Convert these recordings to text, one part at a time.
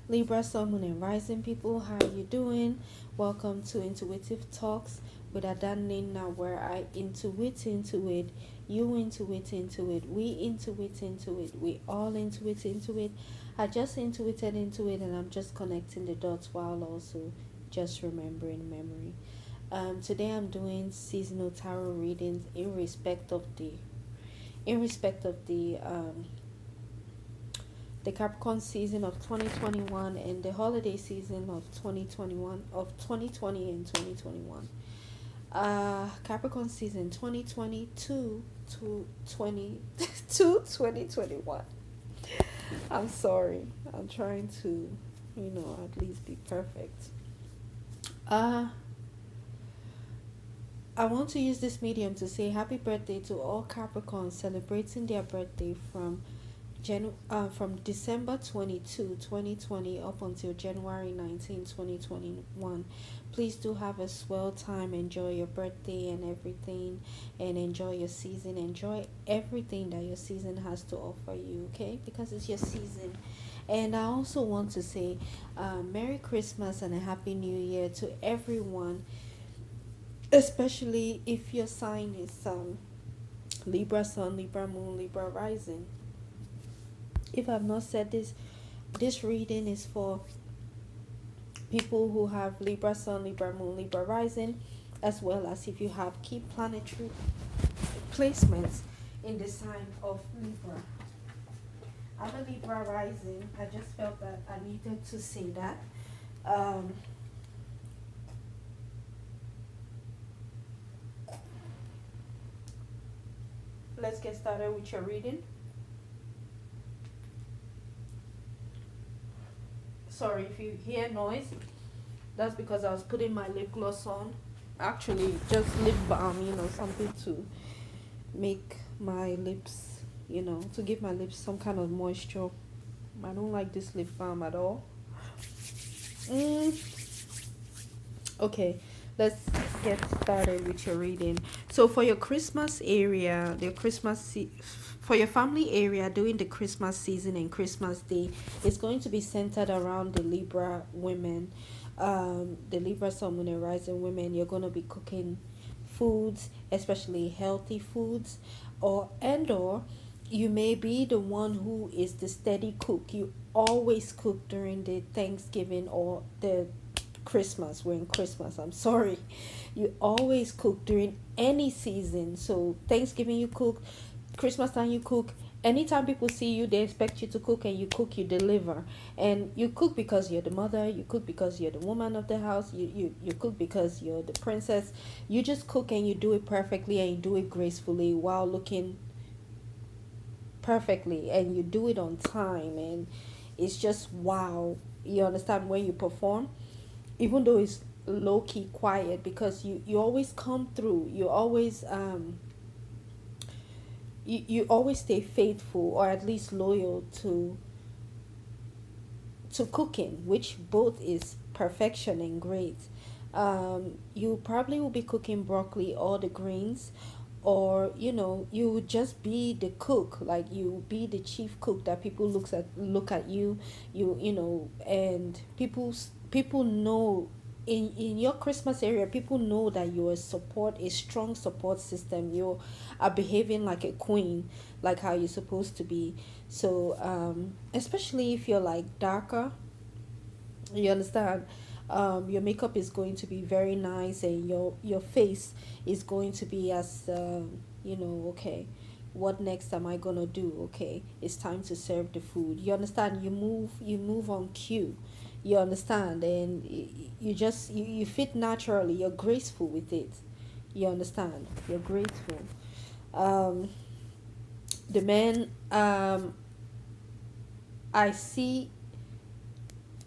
Libra, Sun, Moon, and Rising people, how are you doing? Welcome to Intuitive Talks with Adanina, where I intuit into it, you intuit into it, we intuit into it, we all intuit into it. I just intuited into it, and I'm just connecting the dots while also just remembering memory. Today I'm doing seasonal tarot readings in respect of the Capricorn season of 2021 and the holiday season of 2020 and 2021. Capricorn season 2022 to 2021. I'm sorry. I'm trying to, at least be perfect. Uh I want to use this medium to say happy birthday to all Capricorns celebrating their birthday from December 22, 2020 up until January 19, 2021. Please do have a swell time. Enjoy your birthday and everything, and enjoy your season. Enjoy everything that your season has to offer you, okay? Because it's your season. And I also want to say Merry Christmas and a Happy New Year to everyone, especially if your sign is Libra Sun, Libra Moon, Libra Rising. If I've not said this reading is for people who have Libra Sun, Libra Moon, Libra Rising, as well as if you have key planetary placements in the sign of Libra. I'm a Libra Rising. I just felt that I needed to say that. Let's get started with your reading. Sorry if you hear noise. That's because I was putting my lip gloss on. Actually, just lip balm, something to make my lips, to give my lips some kind of moisture. I don't like this lip balm at all. Okay, let's get started with your reading. So for your Christmas area, for your family area during the Christmas season and Christmas Day, it's going to be centered around the Libra women, the Libra Sun, Moon, and Rising women. You're going to be cooking foods, especially healthy foods, or you may be the one who is the steady cook. You always cook during the Thanksgiving or the Christmas. We're in Christmas. I'm sorry. You always cook during any season. So Thanksgiving you cook, Christmas time you cook. Anytime people see you, they expect you to cook, and you cook, you deliver. And you cook because you're the mother, you cook because you're the woman of the house, you cook because you're the princess. You just cook and you do it perfectly and you do it gracefully while looking perfectly, and you do it on time, and it's just wow. You understand, when you perform, even though it's low-key quiet, because you always come through, you always you always stay faithful, or at least loyal to cooking, which both is perfection and great. You probably will be cooking broccoli or the greens, or you would just be the cook, like you be the chief cook that people look at you, and people know. In your Christmas area, people know that you're a strong support system. You are behaving like a queen, like how you're supposed to be. So especially if you're like darker, you understand, your makeup is going to be very nice, and your face is going to be as okay, what next am I gonna do? Okay, it's time to serve the food. You understand, you move on cue. You understand, and you fit naturally. You're graceful with it. You understand, you're graceful. The men, I see,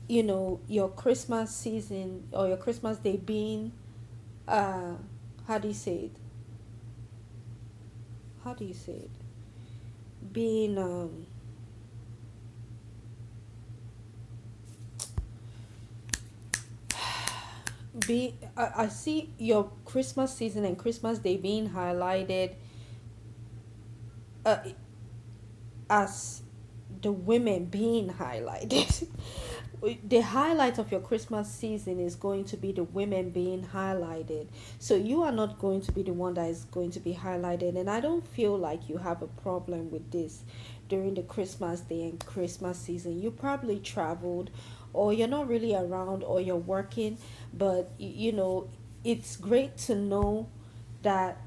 your Christmas season or your Christmas day being, how do you say it? Being I see your Christmas season and Christmas day being highlighted as the women being highlighted. the highlight of your Christmas season is going to be the women being highlighted. So you are not going to be the one that is going to be highlighted. And I don't feel like you have a problem with this during the Christmas day and Christmas season. You probably traveled, or you're not really around, or you're working, but it's great to know that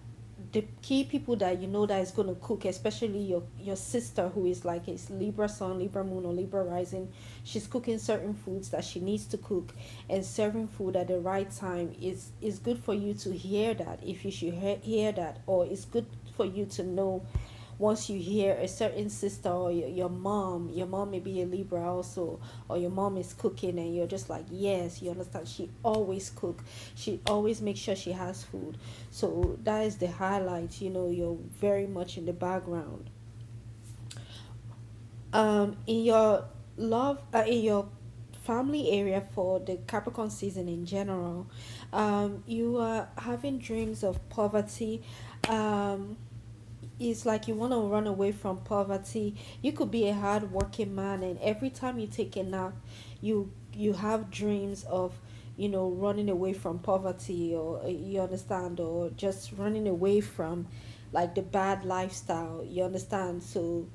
the key people that you know that is going to cook, especially your sister who is like a Libra sun, Libra moon, or Libra rising, she's cooking certain foods that she needs to cook, and serving food at the right time is good for you to hear that, if you should hear that, or it's good for you to know once you hear a certain sister, or your mom may be a Libra also, or your mom is cooking and you're just like, yes, you understand, she always cook, she always makes sure she has food. So that is the highlight, you're very much in the background. In your in your family area for the Capricorn season in general, you are having dreams of poverty. It's like you want to run away from poverty. You could be a hard working man, and every time you take a nap, you have dreams of running away from poverty, or you understand, or just running away from like the bad lifestyle, you understand. So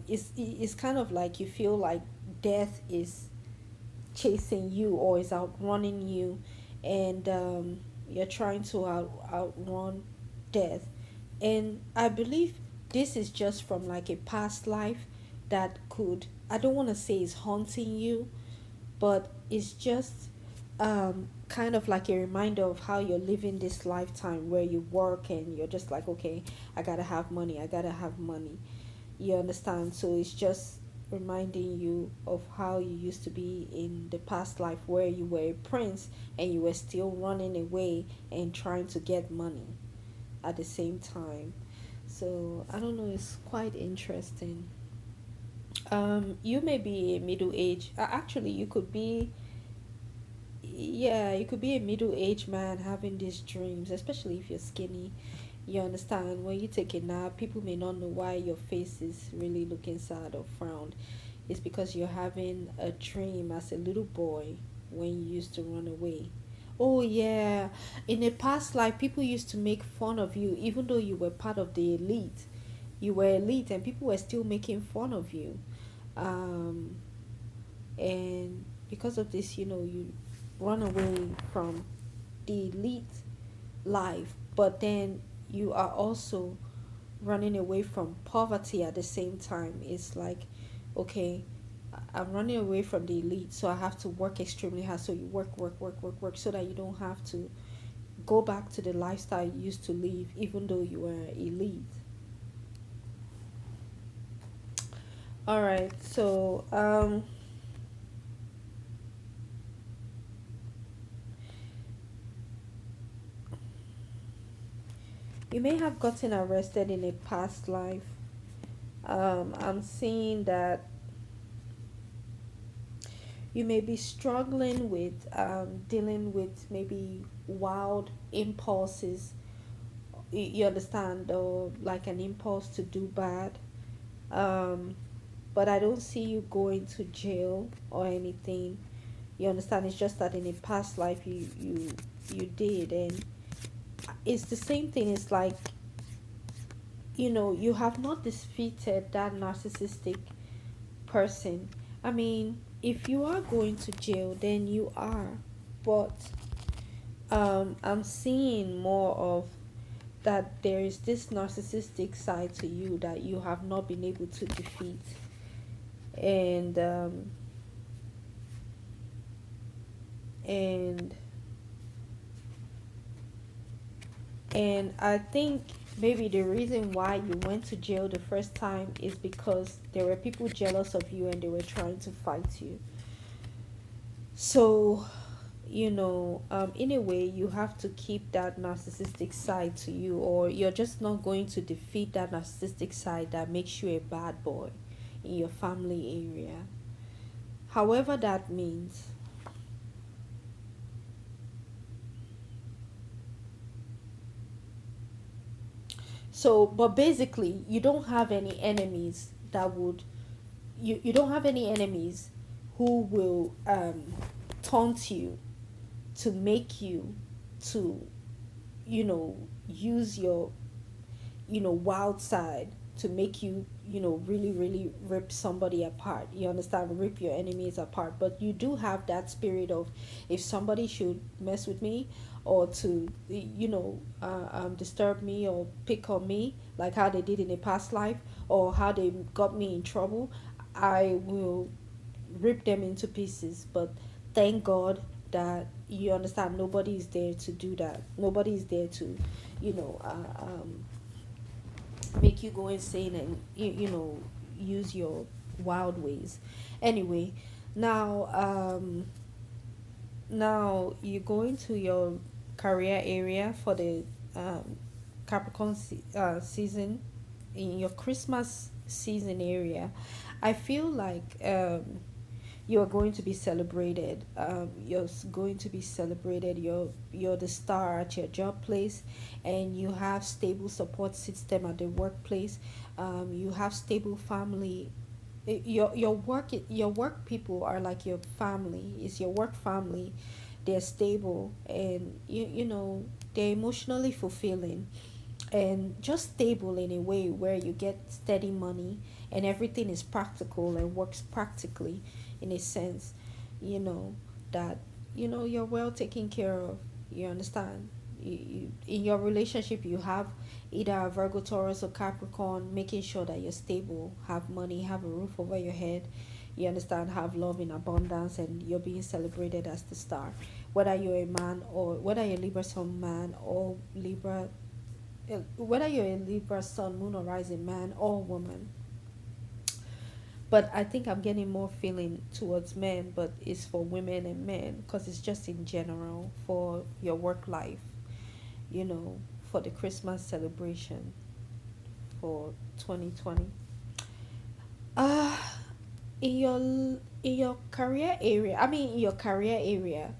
it's kind of like you feel like death is chasing you or is outrunning you, and you're trying to outrun death. And I believe this is just from like a past life that could, I don't want to say is haunting you, but it's just kind of like a reminder of how you're living this lifetime where you work and you're just like, okay, I gotta have money, I gotta have money, you understand. So it's just reminding you of how you used to be in the past life where you were a prince and you were still running away and trying to get money at the same time. So I don't know, it's quite interesting. You may be a middle age. Actually, you could be, yeah, you could be a middle aged man having these dreams, especially if you're skinny. You understand? When you take a nap, people may not know why your face is really looking sad or frowned. It's because you're having a dream as a little boy when you used to run away. Oh, yeah. In a past life, people used to make fun of you, even though you were part of the elite. You were elite, and people were still making fun of you. Um, and because of this, you run away from the elite life, but then you are also running away from poverty at the same time. It's like, okay, I'm running away from the elite, so I have to work extremely hard. So you work, work, work, work, work, so that you don't have to go back to the lifestyle you used to live, even though you were elite. All right, so you may have gotten arrested in a past life. I'm seeing that you may be struggling with dealing with maybe wild impulses. You understand, or like an impulse to do bad. Um, but I don't see you going to jail or anything. You understand? It's just that in a past life you did, and it's the same thing. It's like, you have not defeated that narcissistic person. I mean, if you are going to jail, then you are. But I'm seeing more of that there is this narcissistic side to you that you have not been able to defeat. And and and I think maybe the reason why you went to jail the first time is because there were people jealous of you and they were trying to fight you. So, in a way, you have to keep that narcissistic side to you, or you're just not going to defeat that narcissistic side that makes you a bad boy in your family area. However, that means. So, but basically, you don't have any enemies that would, you don't have any enemies who will taunt you to make you to, use your, wild side to make you, really, really rip somebody apart. You understand? Rip your enemies apart. But you do have that spirit of, if somebody should mess with me or to, disturb me or pick on me, like how they did in a past life, or how they got me in trouble, I will rip them into pieces. But thank God that, you understand, nobody is there to do that. Nobody is there to, you know, make you go insane and, use your wild ways. Anyway, now, now you go into your career area for the Capricorn season, in your Christmas season area. I feel like you're going to be celebrated. Going to be celebrated. You're the star at your job place, and you have stable support system at the workplace. You have stable family. Your work people are like your family. It's your work family. They're stable, and they're emotionally fulfilling, and just stable in a way where you get steady money, and everything is practical and works practically, in a sense, you know that, you're well taken care of. You understand? In your relationship, you have either a Virgo, Taurus, or Capricorn, making sure that you're stable, have money, have a roof over your head. You understand? Have love in abundance, and you're being celebrated as the star. Whether you're a man, or whether you're Libra sun man, or Libra, whether you're a Libra sun, moon, or rising, man or woman. But I think I'm getting more feeling towards men, but it's for women and men, because it's just in general for your work life, you know, for the Christmas celebration for 2020. Uh, in your career area, I mean, in your career area,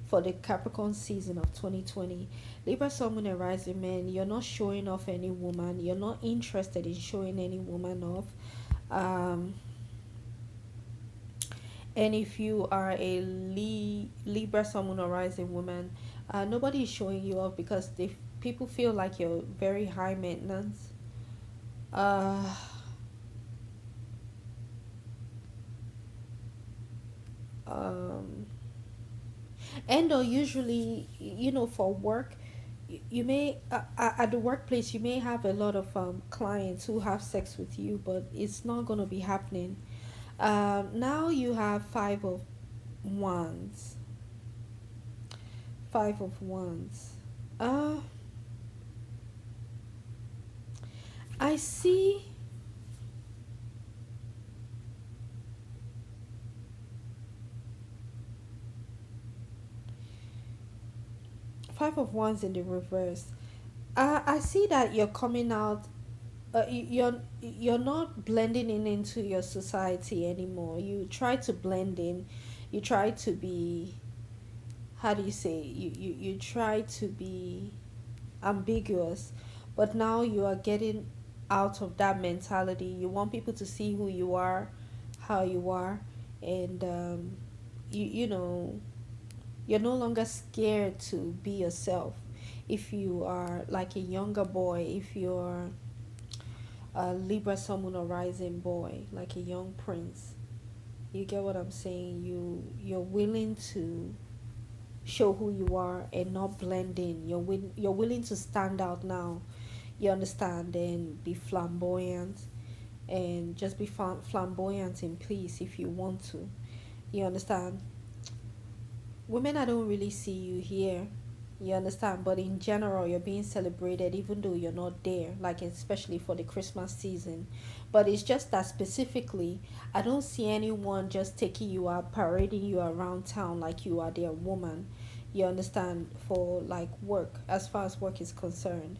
for the Capricorn season of 2020, Libra Sun Moon and Rising Man, you're not showing off any woman. You're not interested in showing any woman off. Um, and if you are a Libra Sun Moon or Rising woman, nobody is showing you off, because people feel like you're very high maintenance. Uh, um, and or usually, for work, you may, at the workplace, you may have a lot of clients who have sex with you, but it's not going to be happening. Now you have wands five of wands. uh I see 5 of wands in the reverse. I see that you're coming out. You're not blending in into your society anymore. You try to blend in. You try to be, how do you say, you try to be ambiguous, but now you are getting out of that mentality. You want people to see who you are, how you are, and you know you're no longer scared to be yourself. If you are like a younger boy, if you're a Libra, someone, or rising boy, like a young prince, you get what I'm saying. You're willing to show who you are and not blend in. You're willing to stand out now. You understand? And be flamboyant, and just be flamboyant in peace if you want to. You understand? Women, I don't really see you here. You understand? But in general, you're being celebrated even though you're not there, like especially for the Christmas season. But it's just that specifically, I don't see anyone just taking you out, parading you around town like you are their woman. You understand? For like work, as far as work is concerned.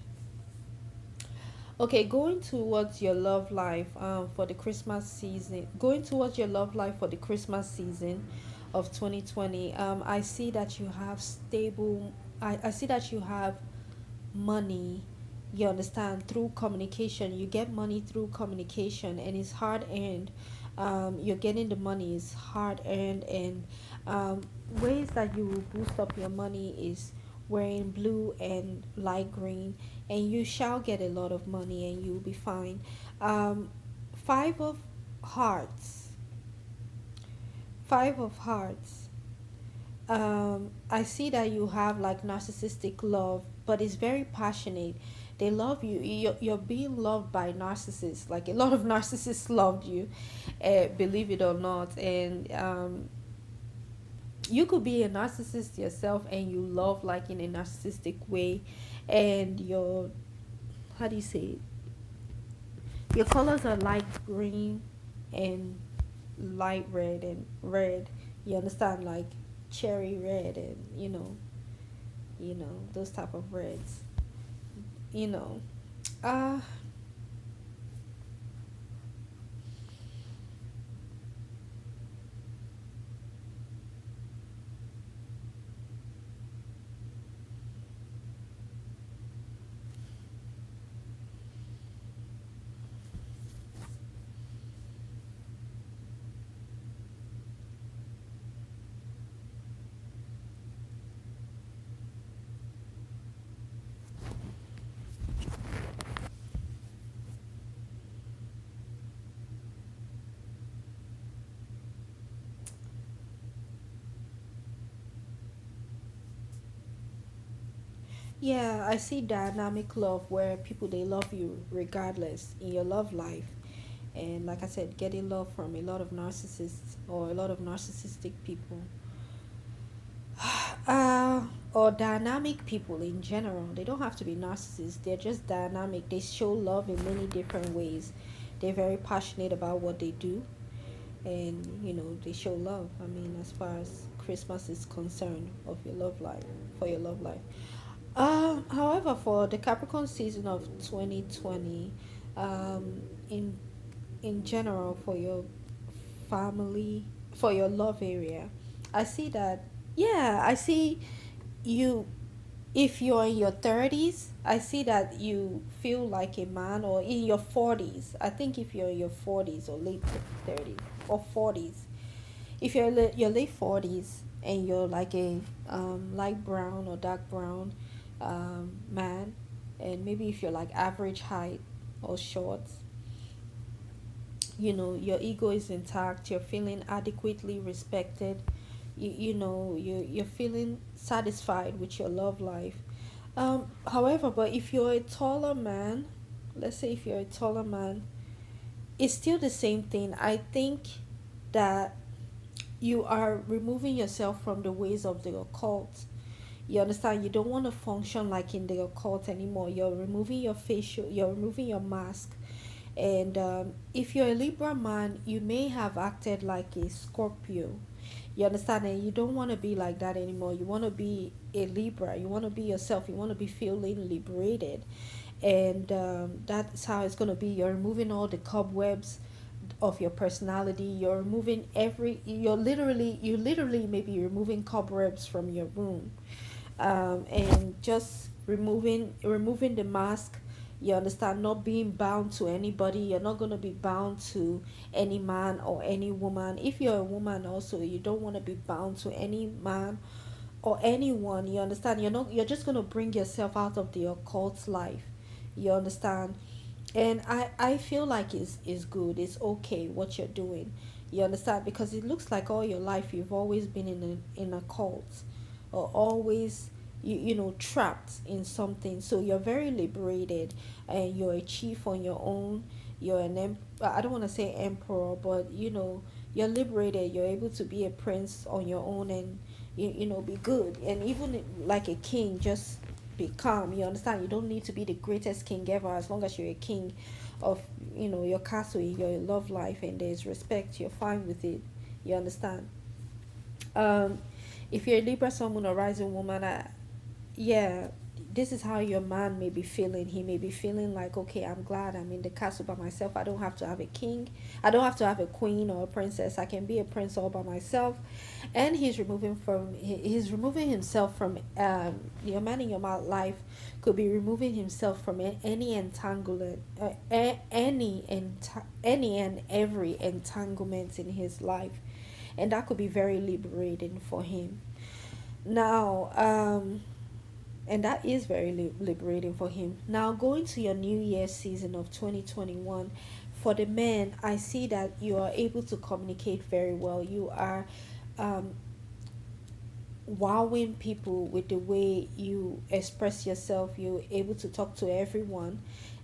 Okay, going towards your love life for the Christmas season. Going towards your love life for the Christmas season of 2020. I see that you have stable. I see that you have money. You understand? Through communication, you get money through communication, and it's hard earned. You're getting the money is hard earned, and um, ways that you will boost up your money is wearing blue and light green, and you shall get a lot of money and you'll be fine. um, five of hearts, five of hearts. I see that you have like narcissistic love, but it's very passionate. They love you. You're being loved by narcissists. Like a lot of narcissists loved you, believe it or not. And you could be a narcissist yourself, and you love like in a narcissistic way, and your, how do you say it? Your colors are light green and light red and red. You understand, like cherry red, and those type of reds. You know, uh, yeah, I see dynamic love where people they love you regardless in your love life. And like I said, getting love from a lot of narcissists or a lot of narcissistic people, uh, or dynamic people in general. They don't have to be narcissists. They're just dynamic. They show love in many different ways. They're very passionate about what they do, and they show love. I mean, as far as Christmas is concerned, of your love life, for your love life. However, for the Capricorn season of 2020, in general, for your family, for your love area, I see that. Yeah, I see you. If you're in your 30s, I see that you feel like a man, or in your 40s. I think if you're in your 40s or late 30s or 40s, if you're your late 40s and you're like a light brown or dark brown man, and maybe if you're like average height or short, your ego is intact, you're feeling adequately respected, you're feeling satisfied with your love life. However, but if you're a taller man, let's say if you're a taller man, it's still the same thing. I think that you are removing yourself from the ways of the occult. You understand? You don't want to function like in the occult anymore. You're removing your facial, you're removing your mask. And if you're a Libra man, you may have acted like a Scorpio. You understand? And you don't want to be like that anymore. You want to be a Libra. You want to be yourself. You want to be feeling liberated. And that's how it's going to be. You're removing all the cobwebs of your personality. You're removing you literally maybe removing cobwebs from your room, and just removing the mask. You understand, not being bound to anybody. You're not going to be bound to any man or any woman. If you're a woman also, you don't want to be bound to any man or anyone. You understand, you're just going to bring yourself out of the occult life. You understand? And I feel like it's good, it's okay what you're doing. You understand? Because it looks like all your life you've always been in a cult, or always trapped in something. So you're very liberated, and you're a chief on your own. You're I don't want to say emperor, but you're liberated. You're able to be a prince on your own, and be good, and even like a king, just be calm. You understand? You don't need to be the greatest king ever. As long as you're a king of your castle, your love life, and there's respect, you're fine with it. You understand? um if you're a Libra, Sun, Moon, or rising woman, yeah, this is how your man may be feeling. He may be feeling like, okay, I'm glad I'm in the castle by myself. I don't have to have a king. I don't have to have a queen or a princess. I can be a prince all by myself. And he's removing himself from your man in your life could be removing himself from any entanglement, any and every entanglement in his life, and that could be very liberating for him. Now, and that is very liberating for him. Now, going to your New Year season of 2021, for the men, I see that you are able to communicate very well. You are um, wowing people with the way you express yourself. You're able to talk to everyone,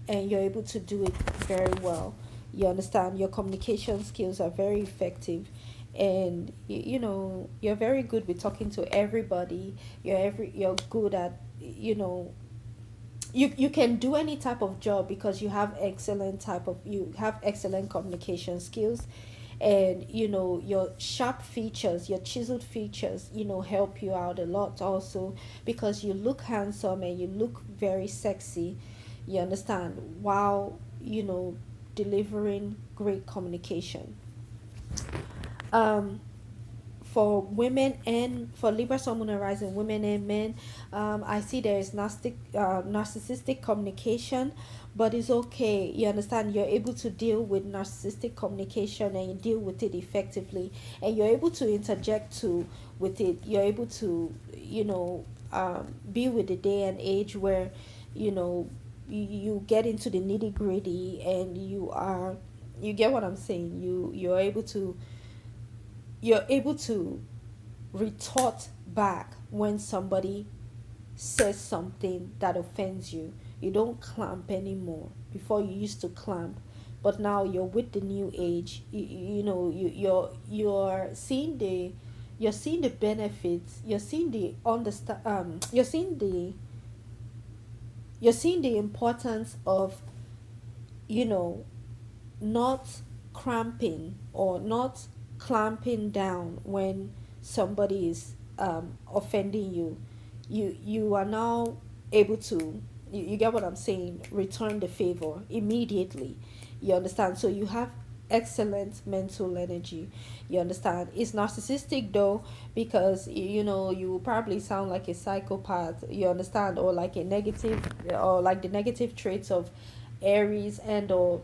and you're able to do it very well. You understand? Your communication skills are very effective, and you're very good with talking to everybody. You're good at, you can do any type of job because you have excellent communication skills, and your sharp features, your chiseled features, help you out a lot also, because you look handsome and you look very sexy. You understand, while delivering great communication. um for women, and for Libra Sun Moon and Rising, women and men, I see there is narcissistic communication, but it's okay. You understand, you're able to deal with narcissistic communication, and you deal with it effectively, and you're able to interject to with it. You're able to, be with the day and age where, you get into the nitty gritty, and you get what I'm saying. You're able to retort back when somebody says something that offends you. You don't clamp anymore. Before, you used to clamp, but now you're with the new age. You're seeing the benefits. You're seeing the importance of, you know not cramping or not clamping down when somebody is offending you. You are now able to, you get what I'm saying, return the favor immediately. You understand? So you have excellent mental energy. You understand? It's narcissistic though, because you will probably sound like a psychopath. You understand? Or like a negative, or like the negative traits of Aries and or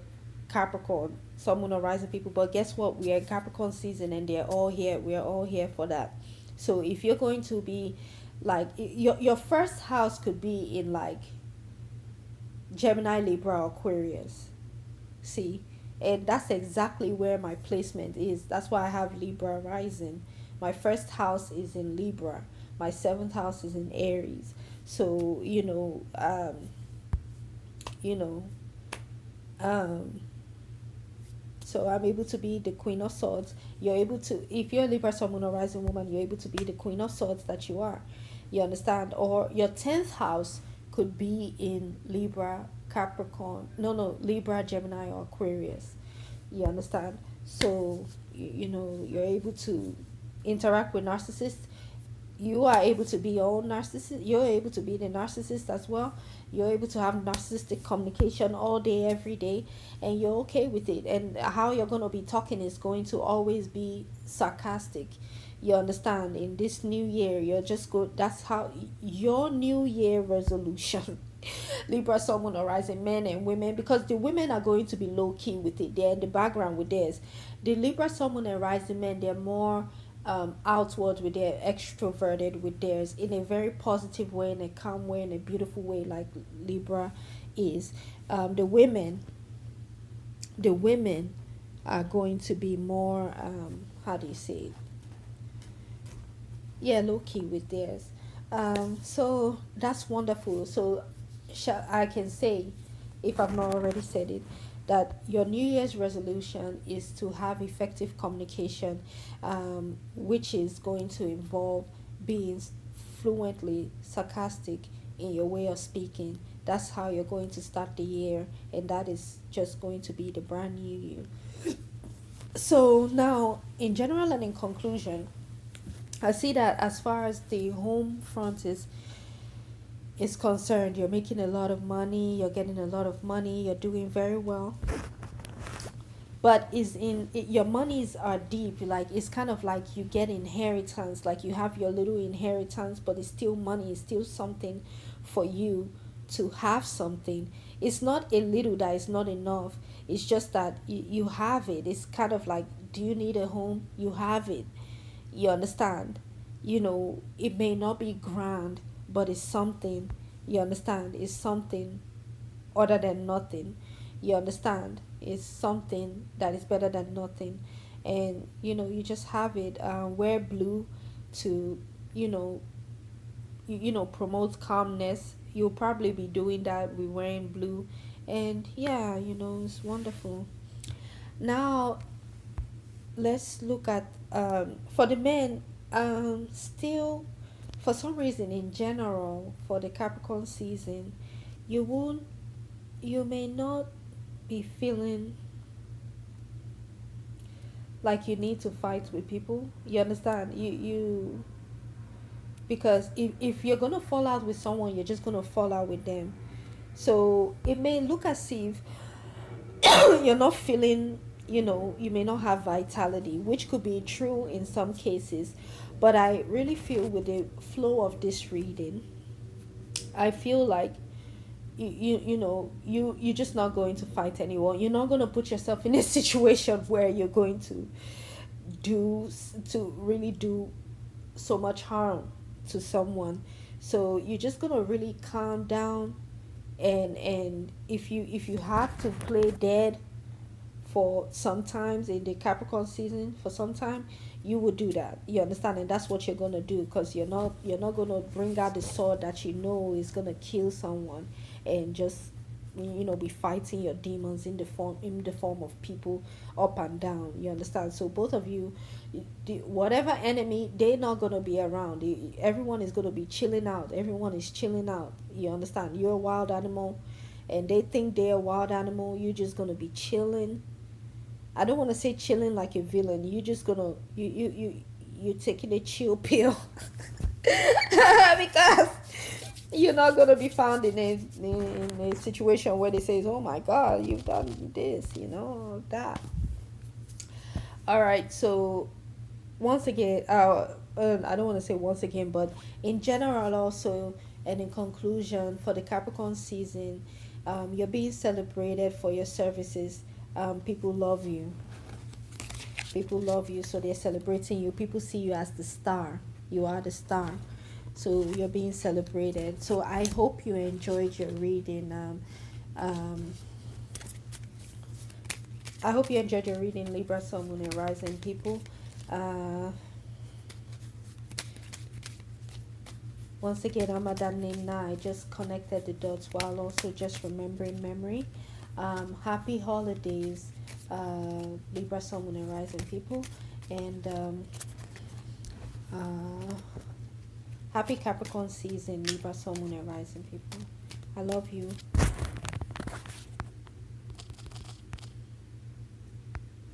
Capricorn, Sun Moon or Rising people. But guess what? We are in Capricorn season, and they're all here. We are all here for that. So if you're going to be like, your first house could be in like Gemini, Libra, Aquarius. See, and that's exactly where my placement is. That's why I have Libra rising. My first house is in Libra. My seventh house is in Aries. So you know, um, so I'm able to be the Queen of Swords. You're able to, if you're a Libra, Sun, Moon, or Rising woman, you're able to be the Queen of Swords that you are. You understand? Or your 10th house could be in Libra, Capricorn. No, Libra, Gemini, or Aquarius. You understand? So, you're able to interact with narcissists. You are able to be your own narcissist. You're able to be the narcissist as well. You're able to have narcissistic communication all day, every day, and you're okay with it. And how you're going to be talking is going to always be sarcastic. You understand? In this new year, you're just good. That's how your new year resolution. Libra, someone arising, men and women, because the women are going to be low key with it. They're in the background with theirs. The Libra, someone arising men, they're more outward with their, extroverted with theirs, in a very positive way, in a calm way, in a beautiful way, like Libra is. The women are going to be more, how do you say it, yeah, low key with theirs. So that's wonderful. So I can say, if I've not already said it, that your New Year's resolution is to have effective communication, which is going to involve being fluently sarcastic in your way of speaking. That's how you're going to start the year, and that is just going to be the brand new you. So now, in general and in conclusion, I see that as far as the home front is, is concerned. You're making a lot of money, you're getting a lot of money, you're doing very well. But your monies are deep, like it's kind of like you get inheritance, like you have your little inheritance, but it's still money, it's still something for you to have something. It's not a little that is not enough. It's just that you have it. It's kind of like, do you need a home? You have it. You understand? It may not be grand, but it's something. You understand? It's something other than nothing. You understand? It's something that is better than nothing. And you just have it. Wear blue to, you know, promote calmness. You'll probably be doing that with wearing blue. And yeah, it's wonderful. Now, let's look at, for the men, still, for some reason, in general, for the Capricorn season, you won't you may not be feeling like you need to fight with people. You understand? You Because if you're gonna fall out with someone, you're just gonna fall out with them. So it may look as if you're not feeling, you may not have vitality, which could be true in some cases. But I really feel with the flow of this reading, I feel like you're just not going to fight anyone. You're not going to put yourself in a situation where you're going to really do so much harm to someone. So you're just going to really calm down, and if you have to play dead for sometimes in the Capricorn season, for some time, you would do that. You understand? And that's what you're gonna do, because you're not gonna bring out the sword that you know is gonna kill someone, and just be fighting your demons in the form of people up and down. You understand? So both of you, whatever enemy, they're not gonna be around. Everyone is gonna be chilling out. Everyone is chilling out. You understand? You're a wild animal, and they think they're a wild animal. You're just gonna be chilling. I don't want to say chilling like a villain. You just gonna you're taking a chill pill because you're not gonna be found in a situation where they say, "Oh my God, you've done this," that. All right, so once again, I don't want to say once again, but in general also, and in conclusion, for the Capricorn season, you're being celebrated for your services. People love you. People love you, so they're celebrating you. People see you as the star. You are the star. So you're being celebrated. So I hope you enjoyed your reading. I hope you enjoyed your reading, Libra, Sun, Moon, and Rising people. Once again, I'm Madame Nina. I just connected the dots while also just remembering memory. Happy holidays, Libra, Sun, Moon, and Rising people. And happy Capricorn season, Libra, Sun, Moon, and Rising people. I love you.